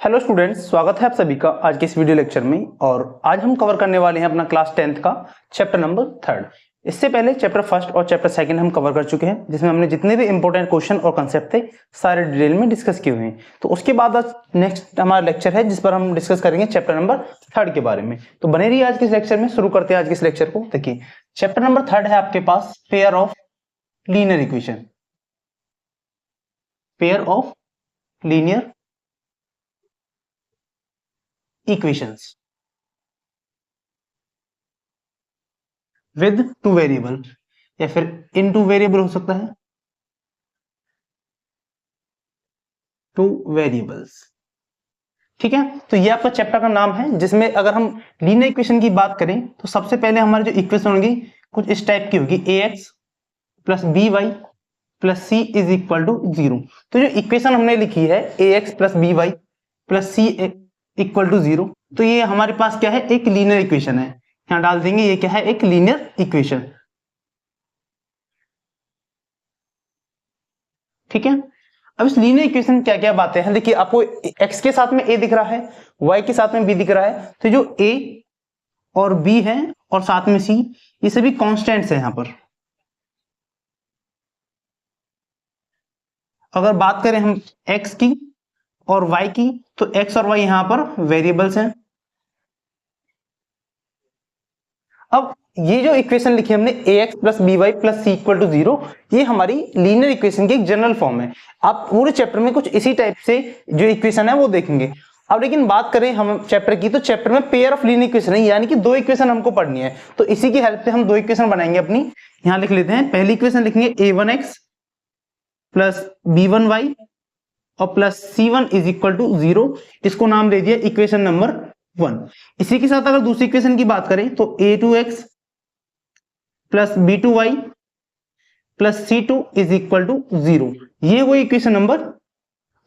Hello students, स्वागत है आप सभी का आज के इस वीडियो लेक्चर में। और आज हम कवर करने वाले हैं अपना क्लास 10th का चैप्टर नंबर 3। इससे पहले चैप्टर 1 और चैप्टर 2 हम कवर कर चुके हैं, जिसमें हमने जितने भी इंपॉर्टेंट क्वेश्चन और कंसेप्ट थे सारे डिटेल में डिस्कस किए हुए हैं। तो उसके बाद आज नेक्स्ट हमारा लेक्चर है जिस पर हम डिस्कस करेंगे चैप्टर नंबर 3 के बारे में। तो बने रहिए आज के इस लेक्चर में। शुरू करते हैं आज के इस लेक्चर को। देखिए, चैप्टर नंबर 3 है आपके पास pair of linear equation. Pair of linear equations with two variable, या फिर इन टू वेरिएबल हो सकता है, टू वेरिएबल्स। ठीक है, तो ये आपका चैप्टर का नाम है, जिसमें अगर हम लीनियर इक्वेशन की बात करें तो सबसे पहले हमारी जो इक्वेशन होगी कुछ इस टाइप की होगी, ax plus B Y plus C is equal to 0। तो जो इक्वेशन हमने लिखी है ax plus B Y plus C equal to 0, तो ये हमारे पास क्या है, एक लीनियर इक्वेशन है। यहां डाल देंगे ये क्या है, एक लीनियर इक्वेशन। ठीक है, अब इस लीनियर इक्वेशन क्या क्या बातें हैं। देखिए, आपको x के साथ में a दिख रहा है, y के साथ में b दिख रहा है। तो जो a और b है और साथ में c, ये सभी कॉन्स्टेंट्स है। यहां पर अगर बात करें हम x की और y की, तो x और y यहां पर वेरिएबल्स हैं। अब ये जो इक्वेशन लिखी हमने ax plus B Y plus C equal to 0, ये हमारी लीनियर इक्वेशन की एक जनरल फॉर्म है। आप पूरे चैप्टर में कुछ इसी टाइप से जो इक्वेशन है वो देखेंगे। अब लेकिन बात करें हम चैप्टर की, तो चैप्टर में पेयर ऑफ लीनियर इक्वेशन है, यानी कि दो इक्वेशन हमको पढ़नी है। तो इसी की हेल्प से हम दो इक्वेशन बनाएंगे अपनी। यहां लिख लेते हैं, पहली इक्वेशन लिखेंगे a1x प्लस b1y और plus c1 is equal to 0। इसको नाम दे दिया इक्वेशन नंबर 1। इसी के साथ अगर दूसरी इक्वेशन की बात करें तो a2x plus b2y plus c2 is equal to 0, ये वो इक्वेशन नंबर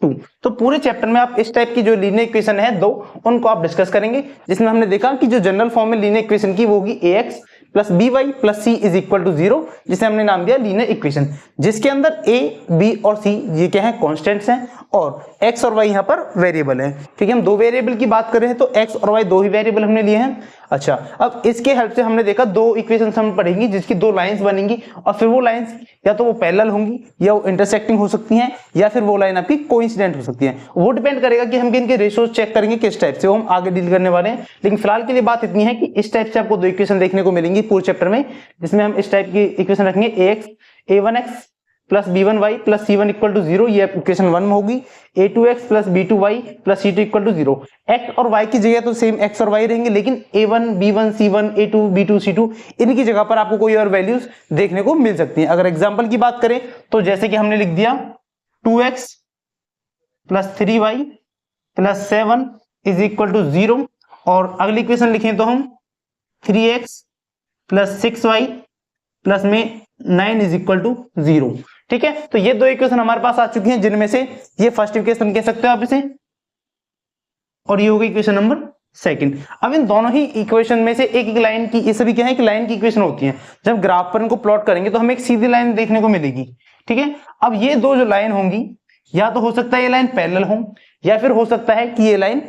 2। तो पूरे चैप्टर में आप इस टाइप की जो लीनियर इक्वेशन है दो, उनको आप डिस्कस करेंगे, जिसमें हमने देखा कि जो जनरल फॉर्म है लीनियर इक्वेशन की वो होगी ax plus B Y plus C is equal to 0, जिसे हमने नाम दिया लीनियर इक्वेशन, जिसके अंदर a, b और c ये क्या है, कॉन्स्टेंट्स हैं, और x और y यहाँ पर वेरिएबल है। ठीक है, हम दो वेरिएबल की बात कर रहे हैं, तो x और y दो ही वेरिएबल हमने लिए हैं। अच्छा, अब इसके हेल्प से हमने देखा दो इक्वेशन हम पढ़ेंगी, जिसकी दो लाइंस बनेंगी, और फिर वो लाइंस या तो वो पैरेलल होंगी, या वो इंटरसेक्टिंग हो सकती हैं, या फिर वो लाइन आपकी कोइंसिडेंट हो सकती है। वो डिपेंड करेगा कि हम इनके रेशियोज चेक करेंगे किस टाइप से, वो हम आगे डील करने वाले हैं। लेकिन फिलहाल के लिए बात इतनी है कि इस टाइप से आपको दो इक्वेशन देखने को मिलेंगी पूरे चैप्टर में, जिसमें हम इस टाइप की इक्वेशन रखेंगे, a1x plus b1y plus c1 equal to 0, ये इक्वेशन 1 में होगी। a2x plus b2y plus c2 equal to 0। x और y की जगह तो सेम x और y रहेंगे, लेकिन a1 b1 c1 a2 b2 c2 इनकी जगह पर आपको कोई और वैल्यूज देखने को मिल सकती हैं। अगर एग्जांपल की बात करें तो जैसे कि हमने लिख दिया 2x plus 3y plus 7 is equal to 0, और अगली इक्वेशन लिखें तो हम 3x प्लस 6y प्लस में 9 इज इक्वल टू 0। ठीक है, तो ये दो इक्वेशन हमारे पास आ चुकी हैं, जिनमें से ये फर्स्ट इक्वेशन कह सकते हो आप इसे, और ये होगी इक्वेशन नंबर 2। अब इन दोनों ही इक्वेशन में से एक एक लाइन की, ये सभी क्या है कि लाइन की इक्वेशन होती है। जब ग्राफ पर इनको प्लॉट करेंगे तो हमें एक सीधी लाइन देखने को मिलेगी। ठीक है, अब ये दो जो लाइन होंगी, या तो हो सकता है ये लाइन पैरेलल हो, या फिर हो सकता है कि ये लाइन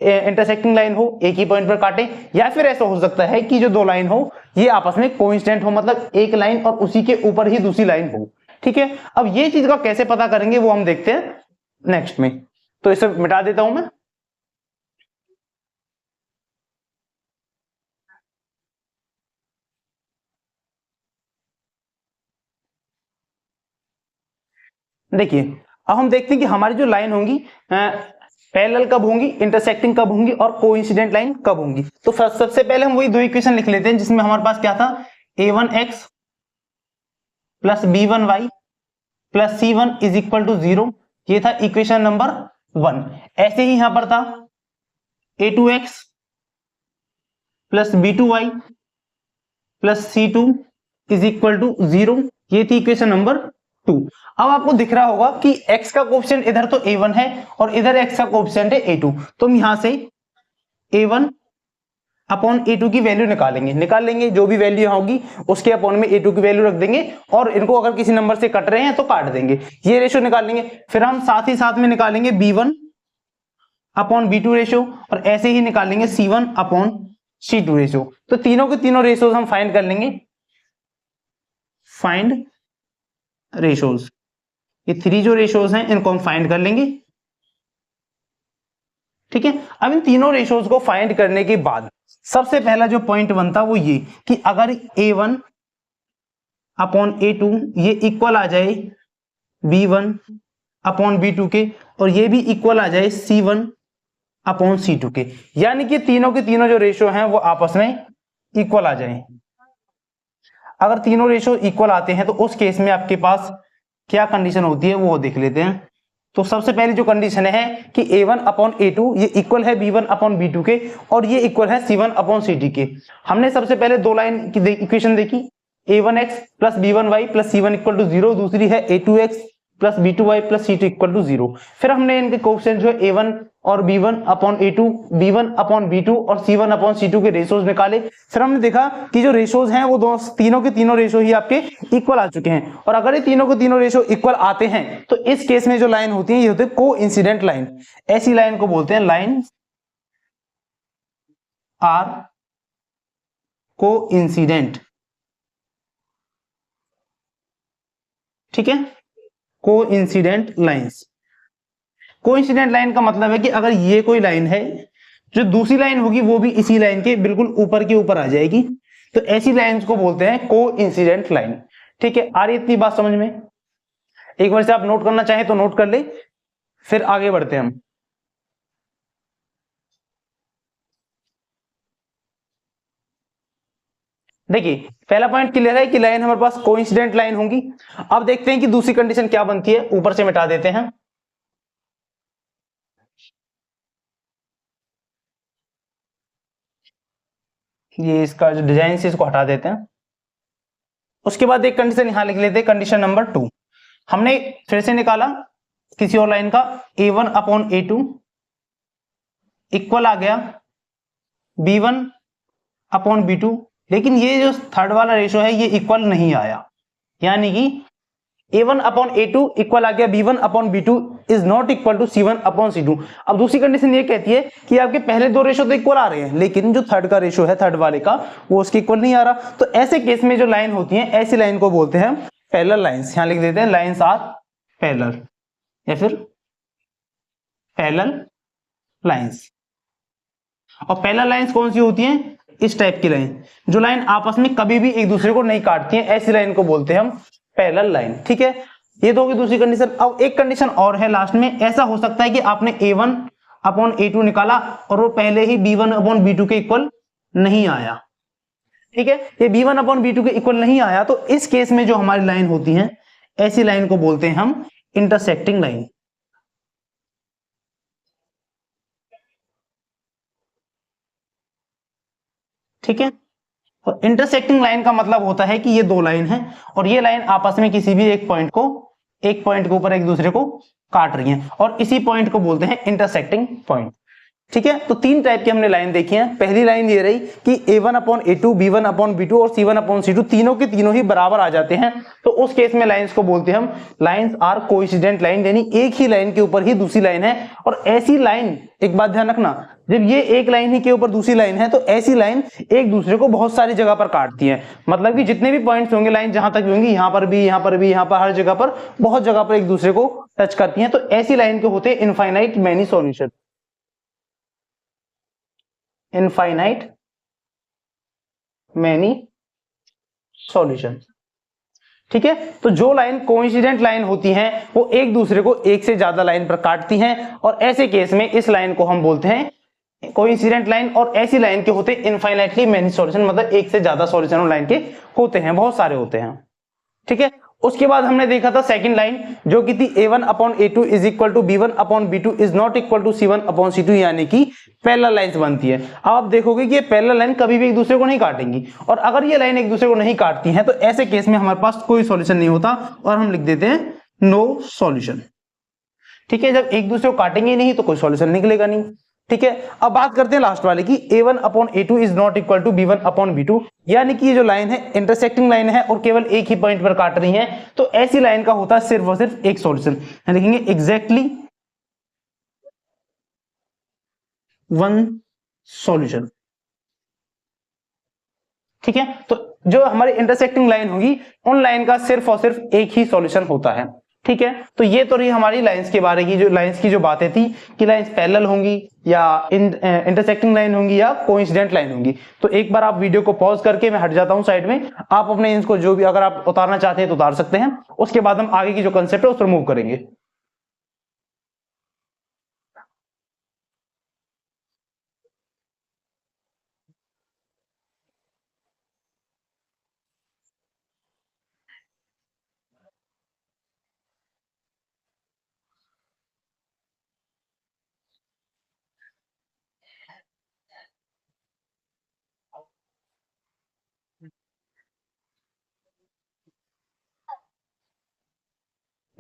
इंटरसेक्टिंग लाइन हो, एक ही पॉइंट पर काटे, या फिर ऐसा हो सकता है कि जो दो लाइन हो ये आपस में कोइंसिडेंट हो, मतलब एक लाइन और उसी के ऊपर ही दूसरी लाइन हो। ठीक है, अब ये चीज का कैसे पता करेंगे वो हम देखते हैं नेक्स्ट में। तो इसे मिटा देता हूं मैं। देखिए, अब हम देखते हैं कि हमारी जो लाइन होंगी पैरेलल कब होंगी, इंटरसेक्टिंग कब होंगी, और कोइंसिडेंट लाइन कब होंगी। तो सबसे पहले हम वही दो इक्वेशन लिख लेते हैं, जिसमें हमारे पास क्या था, a1x plus b1y plus c1 is equal to 0, ये था इक्वेशन नंबर 1। ऐसे ही यहां पर था a2x plus b2y plus c2 is equal to 0, ये थी इक्वेशन नंबर 2। अब आपको दिख रहा होगा कि x का कोएफिशिएंट इधर तो a1 है और इधर x का कोएफिशिएंट है a2, तो हम यहां से a1 अपॉन a2 की वैल्यू निकाल लेंगे, जो भी वैल्यू यहाँ होगी उसके अपॉन में a2 की वैल्यू रख देंगे, और इनको अगर किसी नंबर से कट रहे हैं तो काट देंगे, ये रेशियो निकाल लेंगे। फिर हम साथ ही साथ में निकालेंगे b1 अपॉन B2 रेशियो, और ऐसे ही निकालेंगे C1 अपॉन C2 रेशियो। तो तीनों के तीनों रेशियोज हम फाइंड कर लेंगे, फाइंड रेशियोज। ये 3 जो रेशियोज हैं इनको हम फाइंड कर लेंगे, ठीक है। अब इन तीनों रेशियोज को फाइंड करने के बाद सबसे पहला जो पॉइंट बनता वो ये कि अगर A1 अपॉन A2 ये इक्वल आ जाए B1 अपॉन B2 के, और ये भी इक्वल आ जाए C1 अपॉन C2 के, यानी कि तीनों के तीनों जो रेशियो हैं वो आपस में इक्वल आ जाए। अगर तीनों रेशियो इक्वल आते हैं तो उस केस में आपके पास क्या कंडीशन होती है वो देख लेते हैं। तो सबसे पहली जो कंडीशन है कि A1 अपॉन A2 ये इक्वल है B1 अपॉन B2 के, और ये इक्वल है C1 अपॉन C2 के। हमने सबसे पहले दो लाइन की इक्वेशन देखी, A1x plus B1y plus C1 equal to 0, दूसरी है A2x plus B2y plus C2 equal to 0। फिर हमने इनके कोएफिशिएंट जो है A1 और B1 upon A2, B1 upon B2 और C1 अपॉन C2 के रेशियोज निकाले। फिर हमने देखा कि जो रेशियोज हैं वो तीनों के तीनों रेशियो ही आपके इक्वल आ चुके हैं, और अगर ये तीनों के तीनों रेशियो इक्वल आते हैं तो इस केस में जो लाइन होती है ये होती है कोइंसिडेंट लाइन। ऐसी लाइन को बोलते हैं लाइन आर कोइंसिडेंट, ठीक है, कोइंसिडेंट लाइंस। कोइंसिडेंट लाइन का मतलब है कि अगर ये कोई लाइन है, जो दूसरी लाइन होगी वो भी इसी लाइन के बिल्कुल ऊपर के ऊपर आ जाएगी, तो ऐसी लाइंस को बोलते हैं कोइंसिडेंट लाइन, ठीक है। आ रही इतनी बात समझ में? एक बार से आप नोट करना चाहें तो नोट कर ले, फिर आगे बढ़ते हैं हम। देखिए पहला पॉइंट क्लियर है कि लाइन हमारे पास कोइंसिडेंट लाइन होंगी। अब देखते हैं कि दूसरी कंडीशन क्या बनती है, ऊपर से मिटा देते हैं। ये इसका जो डिजाइन से इसको हटा देते हैं। उसके बाद एक कंडीशन यहां लिख लेते हैं, कंडीशन नंबर 2। हमने फिर से निकाला किसी और लाइन का A1 अपॉन A2 इक्वल आ गया B1 अपॉन B2, लेकिन ये जो थर्ड वाला रेशियो है ये इक्वल नहीं आया, यानी कि A1 अपॉन A2 इक्वल आ गया B1 upon B2 is not equal to C1 upon C2। अब दूसरी कंडीशन ये कहती है कि आपके पहले दो रेशियो तो इक्वल आ रहे हैं, लेकिन जो थर्ड का रेशियो है थर्ड वाले का वो उसके इक्वल नहीं आ रहा। तो ऐसे केस में जो लाइन होती है ऐसी लाइन को बोलते हैं पैरेलल लाइंस। यहां लिख देते हैं लाइंस आर पैरेलल या फिर पैरेलल लाइंस। और पैरेलल लाइंस कौन सी होती हैं? इस टाइप की लाइन, जो लाइन आपस में कभी भी एक दूसरे को नहीं काटती है, ऐसी लाइन को बोलते हैं हम पैरेलल लाइन, ठीक है। ये तो होगी दूसरी कंडीशन। अब एक कंडीशन और है लास्ट में, ऐसा हो सकता है कि आपने A1 अपॉन A2 निकाला और वो पहले ही B1 अपॉन B2 के इक्वल नहीं आया, ठीक है। ये B1 अपॉन B2 के इक्वल नहीं आया, तो इस केस में जो हमारी लाइन होती है ऐसी लाइन को बोलते हैं हम इंटरसेक्टिंग लाइन, ठीक है। और इंटरसेक्टिंग लाइन का मतलब होता है कि ये दो लाइन है और ये लाइन आपस में किसी भी एक पॉइंट के ऊपर एक दूसरे को काट रही हैं, और इसी पॉइंट को बोलते हैं इंटरसेक्टिंग पॉइंट, ठीक है। तो तीन टाइप की हमने लाइन देखी है। पहली लाइन ये रही कि A1 upon A2, B1 upon B2 और C1 अपॉन C2 तीनों के तीनों ही बराबर आ जाते हैं, तो उस केस में लाइंस को बोलते हैं हम लाइंस आर कोइंसिडेंट लाइन, यानी एक ही लाइन के ऊपर ही दूसरी लाइन है। और ऐसी लाइन, एक बात ध्यान रखना, जब ये एक लाइन ही के ऊपर दूसरी लाइन है तो ऐसी लाइन एक दूसरे को बहुत सारी जगह पर काटती है, मतलब कि जितने भी पॉइंट्स होंगे लाइन जहां तक भी होंगी, यहां पर भी, यहां पर भी, यहां पर, हर जगह पर, बहुत जगह पर एक दूसरे को टच करती हैं। तो ऐसी लाइन के होते हैं infinite many solution, infinite many solution, ठीक है। तो जो लाइन कोइंसिडेंट लाइन होती हैं वो एक दूसरे को एक से ज्यादा लाइन पर काटती हैं, और ऐसे केस में इस लाइन को हम बोलते हैं कोइंसिडेंट लाइन। और ऐसी लाइन के होते हैं इनफाइनाइटली मैनी सॉल्यूशन, मतलब एक से ज्यादा सॉल्यूशन लाइन के होते हैं, बहुत सारे होते हैं, ठीक है। उसके बाद हमने देखा था सेकंड लाइन जो कि थी A1 upon A2 is equal to B1 upon B2 is not equal to C1 upon C2, यानी कि पैरेलल लाइंस बनती है। अब आप देखोगे कि ये पैरेलल लाइन कभी भी एक दूसरे को नहीं काटेंगी, और अगर ये लाइन एक दूसरे को नहीं काटती है तो ऐसे केस में हमारे पास कोई सॉल्यूशन नहीं होता और हम लिख देते हैं नो सॉल्यूशन, ठीक है। जब एक दूसरे को काटेंगे नहीं तो कोई सॉल्यूशन निकलेगा नहीं, ठीक है। अब बात करते हैं लास्ट वाले की A1 upon A2 is not equal to B1 upon B2, यानी कि ये जो लाइन है इंटरसेक्टिंग लाइन है और केवल एक ही पॉइंट पर काट रही है, तो ऐसी लाइन का होता है सिर्फ और सिर्फ एक सॉल्यूशन। लिखेंगे एग्जैक्टली वन सॉल्यूशन। ठीक है, तो जो हमारी इंटरसेक्टिंग लाइन होगी उन लाइन का सिर्फ और सिर्फ एक ही सॉल्यूशन होता है। ठीक है, तो ये तो रही हमारी लाइंस के बारे की, जो लाइंस की जो बातें थी कि लाइंस पैरेलल होंगी या इंटरसेक्टिंग लाइन होंगी या कोइंसिडेंट लाइन होंगी। तो एक बार आप वीडियो को पॉज करके, मैं हट जाता हूं साइड में, आप अपने इनको जो भी अगर आप उतारना चाहते हैं तो उतार सकते हैं, उसके बाद हम आगे की जो कंसेप्ट है उस पर मूव करेंगे।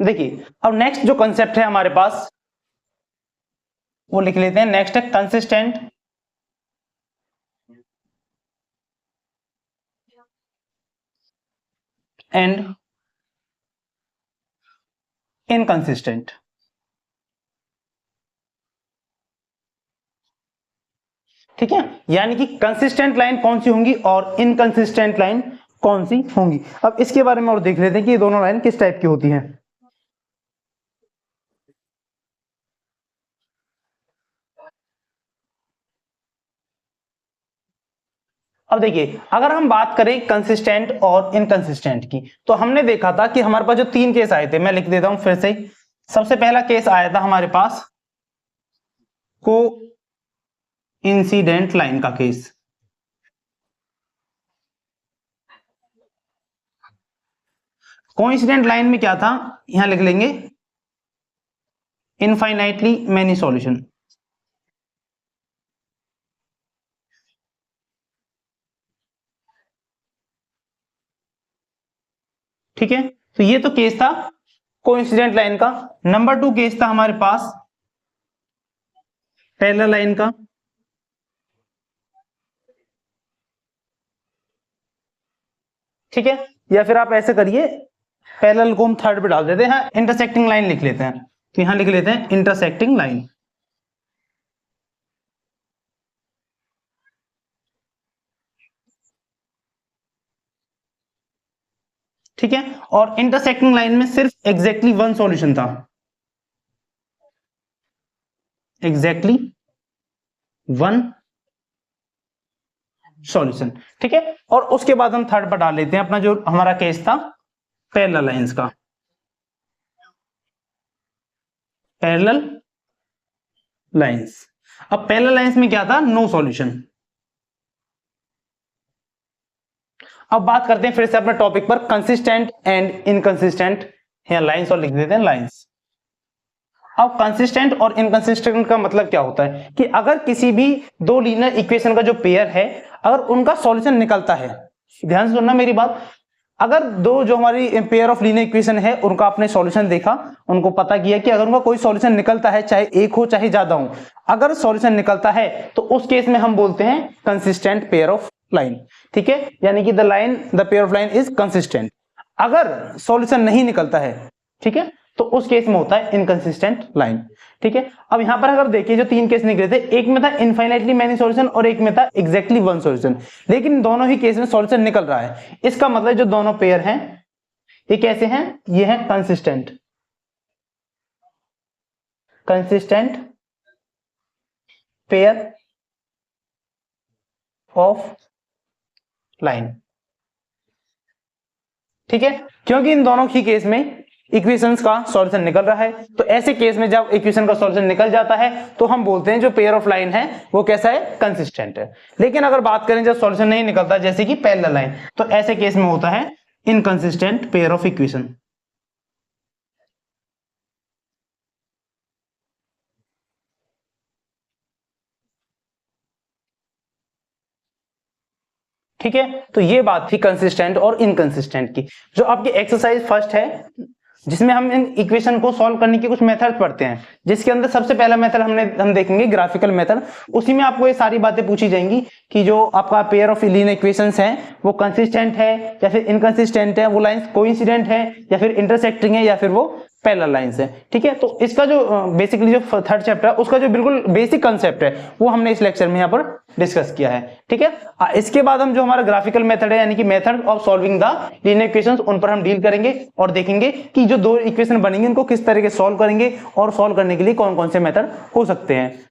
देखिए, अब नेक्स्ट जो कंसेप्ट है हमारे पास वो लिख लेते हैं। नेक्स्ट है कंसिस्टेंट एंड इनकंसिस्टेंट। ठीक है, यानी कि कंसिस्टेंट लाइन कौन सी होंगी और इनकंसिस्टेंट लाइन कौन सी होंगी। अब इसके बारे में और देख लेते हैं कि ये दोनों लाइन किस टाइप की होती हैं। अब देखिए, अगर हम बात करें कंसिस्टेंट और इनकंसिस्टेंट की, तो हमने देखा था कि हमारे पास जो 3 केस आए थे, मैं लिख देता हूं फिर से। सबसे पहला केस आया था हमारे पास को इंसिडेंट लाइन का केस। कोइंसिडेंट लाइन में क्या था, यहां लिख लेंगे इनफाइनाइटली मेनी सॉल्यूशन। ठीक है, तो ये तो केस था कोइंसिडेंट लाइन का। नंबर 2 केस था हमारे पास पैरेलल लाइन का। ठीक है, या फिर आप ऐसे करिए, पैरेलल को हम थर्ड पे डाल देते हैं, इंटरसेक्टिंग लाइन लिख लेते हैं। तो यहां लिख लेते हैं इंटरसेक्टिंग लाइन। ठीक है, और इंटरसेक्टिंग लाइन में सिर्फ एग्जैक्टली वन सॉल्यूशन था, एग्जैक्टली वन सॉल्यूशन। ठीक है, और उसके बाद हम थर्ड पर डाल लेते हैं अपना जो हमारा केस था पैरेलल लाइंस का। पैरेलल लाइंस, अब पैरेलल लाइंस में क्या था, नो सॉल्यूशन। अब बात करते हैं फिर से अपने टॉपिक पर, कंसिस्टेंट एंड इनकंसिस्टेंट। यहाँ लाइंस और लिख देते हैं लाइंस। अब कंसिस्टेंट और इनकंसिस्टेंट का मतलब क्या होता है कि अगर किसी भी दो लीनियर इक्वेशन का जो पेयर है, अगर उनका सॉल्यूशन निकलता है, ध्यान से सुनना मेरी बात, अगर दो जो हमारी पेयर ऑफ लीनियर इक्वेशन है उनका आपने सॉल्यूशन देखा, उनको पता किया कि अगर उनका कोई सॉल्यूशन निकलता है, चाहे एक हो चाहे ज्यादा हो, अगर सॉल्यूशन निकलता है तो उस केस में हम बोलते हैं कंसिस्टेंट पेयर ऑफ लाइन। ठीक है, यानी कि the pair of line is consistent. अगर सॉल्यूशन नहीं निकलता है, ठीक है, तो उस केस में होता है इनकंसिस्टेंट लाइन। ठीक है, अब यहां पर अगर देखिए जो 3 केस निकले थे, एक में था इनफाइनाइटली मेनी सॉल्यूशन और एक में था एग्जैक्टली वन सॉल्यूशन, लेकिन दोनों ही केस में सॉल्यूशन निकल रहा है। इसका मतलब जो दोनों पेयर हैं ये कैसे हैं, ये है consistent, consistent pair of line. ठीक है, क्योंकि इन दोनों ही केस में इक्वेशंस का सॉल्यूशन निकल रहा है, तो ऐसे केस में जब इक्वेशन का सॉल्यूशन निकल जाता है तो हम बोलते हैं जो पेयर ऑफ लाइन है वो कैसा है, कंसिस्टेंट है। लेकिन अगर बात करें जब सॉल्यूशन नहीं निकलता, जैसे कि पैरेलल लाइन, तो ऐसे केस में होता है इनकंसिस्टेंट पेयर ऑफ इक्वेशन। ठीक है, तो ये बात थी कंसिस्टेंट और इनकंसिस्टेंट की। जो आपकी एक्सरसाइज फर्स्ट है, जिसमें हम इन इक्वेशन को सॉल्व करने के कुछ मेथड पढ़ते हैं, जिसके अंदर सबसे पहला मेथड हम देखेंगे ग्राफिकल मेथड। उसी में आपको ये सारी बातें पूछी जाएंगी कि जो आपका पेयर ऑफ लीनियर इक्वेशंस है वो कंसिस्टेंट है या फिर इनकंसिस्टेंट है, वो लाइंस कोइंसिडेंट है या फिर इंटरसेक्टिंग है या फिर वो पैरेलल लाइंस है। ठीक है, तो इसका जो बेसिकली जो थर्ड चैप्टर है उसका जो बिल्कुल बेसिक कंसेप्ट है वो हमने इस लेक्चर में यहाँ पर डिस्कस किया है। ठीक है, इसके बाद हम जो हमारा ग्राफिकल मेथड है यानी कि method of solving the linear equations उन पर हम डील करेंगे और देखेंगे कि जो दो इक्वेशन बनेंगे उनको किस तरीके से सॉल्व करेंगे और सॉल्व करने के लिए कौन कौन से मेथड हो सकते हैं।